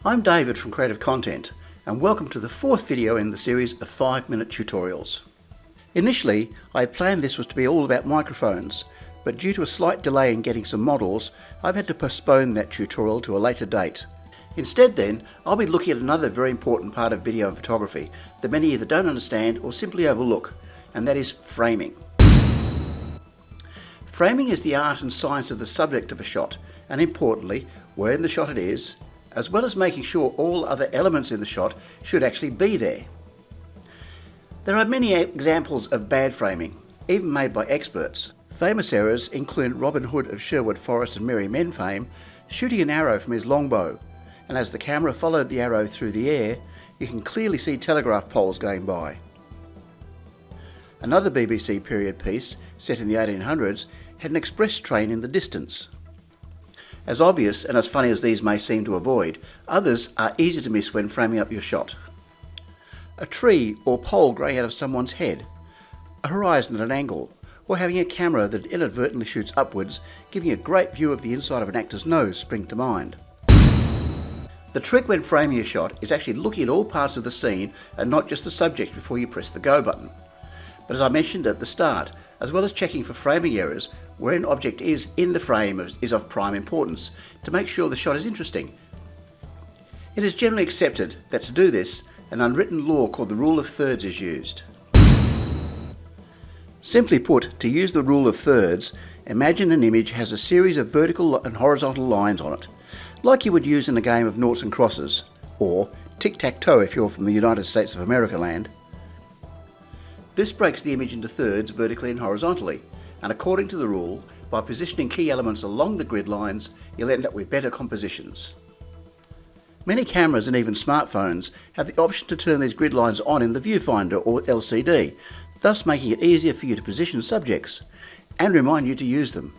I'm David from Creative Content, and welcome to the fourth video in the series of 5-minute tutorials. Initially, I planned this was to be all about microphones, but due to a slight delay in getting some models, I've had to postpone that tutorial to a later date. Instead then, I'll be looking at another very important part of video and photography that many either don't understand or simply overlook, and that is framing. Framing is the art and science of the subject of a shot, and importantly, where in the shot it is, as well as making sure all other elements in the shot should actually be there. There are many examples of bad framing, even made by experts. Famous errors include Robin Hood of Sherwood Forest and Merry Men fame shooting an arrow from his longbow, and as the camera followed the arrow through the air, you can clearly see telegraph poles going by. Another BBC period piece, set in the 1800s, had an express train in the distance. As obvious and as funny as these may seem to avoid, others are easy to miss when framing up your shot. A tree or pole growing out of someone's head, a horizon at an angle, or having a camera that inadvertently shoots upwards, giving a great view of the inside of an actor's nose spring to mind. The trick when framing a shot is actually looking at all parts of the scene and not just the subject before you press the go button. But as I mentioned at the start, as well as checking for framing errors, where an object is in the frame is of prime importance to make sure the shot is interesting. It is generally accepted that to do this, an unwritten law called the rule of thirds is used. Simply put, to use the rule of thirds, imagine an image has a series of vertical and horizontal lines on it, like you would use in a game of noughts and crosses, or tic-tac-toe if you're from the United States of America land. This breaks the image into thirds vertically and horizontally, and according to the rule, by positioning key elements along the grid lines, you'll end up with better compositions. Many cameras and even smartphones have the option to turn these grid lines on in the viewfinder or LCD, thus making it easier for you to position subjects, and remind you to use them.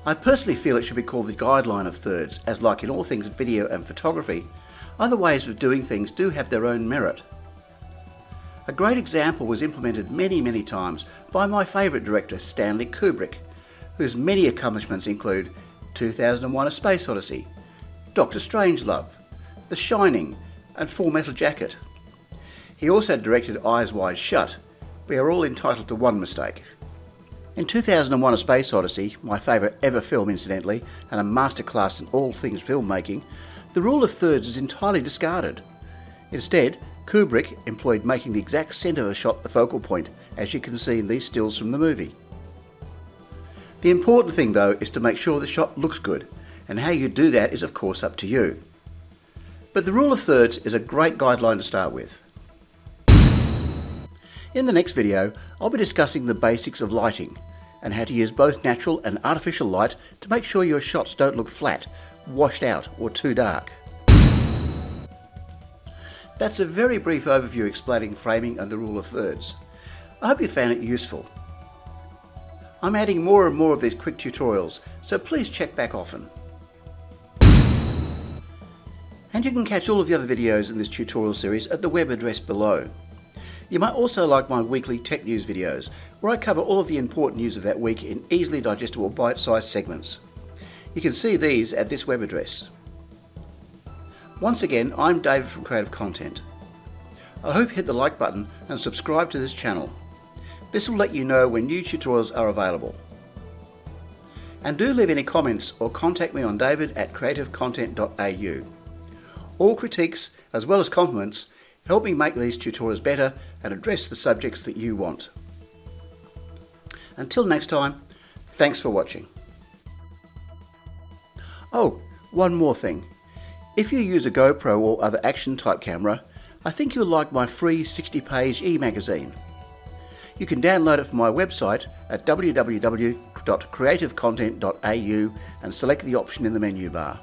I personally feel it should be called the guideline of thirds, as like in all things video and photography, other ways of doing things do have their own merit. A great example was implemented many times by my favourite director Stanley Kubrick, whose many accomplishments include 2001: A Space Odyssey, Dr. Strangelove, The Shining and Full Metal Jacket. He also directed Eyes Wide Shut. We are all entitled to one mistake. In 2001: A Space Odyssey, my favourite ever film incidentally, and a masterclass in all things filmmaking, the rule of thirds is entirely discarded. Instead, Kubrick employed making the exact centre of a shot the focal point, as you can see in these stills from the movie. The important thing though is to make sure the shot looks good, and how you do that is of course up to you. But the rule of thirds is a great guideline to start with. In the next video, I'll be discussing the basics of lighting, and how to use both natural and artificial light to make sure your shots don't look flat, washed out or too dark. That's a very brief overview explaining framing and the rule of thirds. I hope you found it useful. I'm adding more and more of these quick tutorials, so please check back often. And you can catch all of the other videos in this tutorial series at the web address below. You might also like my weekly tech news videos, where I cover all of the important news of that week in easily digestible bite-sized segments. You can see these at this web address. Once again, I'm David from Creative Content. I hope you hit the like button and subscribe to this channel. This will let you know when new tutorials are available. And do leave any comments or contact me on david@creativecontent.au. All critiques, as well as compliments, help me make these tutorials better and address the subjects that you want. Until next time, thanks for watching. Oh, one more thing. If you use a GoPro or other action type camera, I think you'll like my free 60-page e-magazine. You can download it from my website at www.creativecontent.au and select the option in the menu bar.